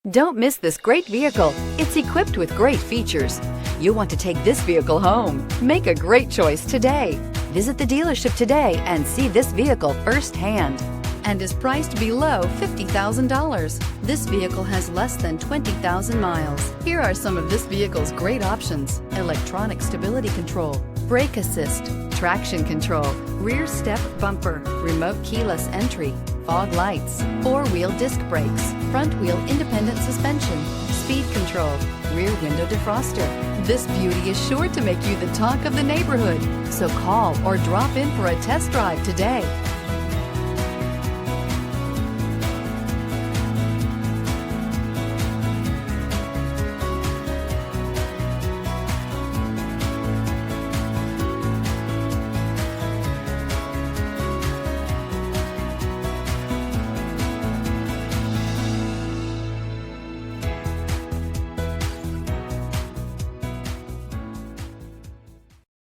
Don't miss this great vehicle. It's equipped with great features. You want to take this vehicle home. Make a great choice today. Visit the dealership today and see this vehicle firsthand, and is priced below $50,000. This vehicle has less than 20,000 miles. Here are some of this vehicle's great options: electronic stability control, brake assist, traction control, rear step bumper, remote keyless entry, fog lights, four-wheel disc brakes, front-wheel independent suspension, speed control, rear window defroster. This beauty is sure to make you the talk of the neighborhood. So call or drop in for a test drive today.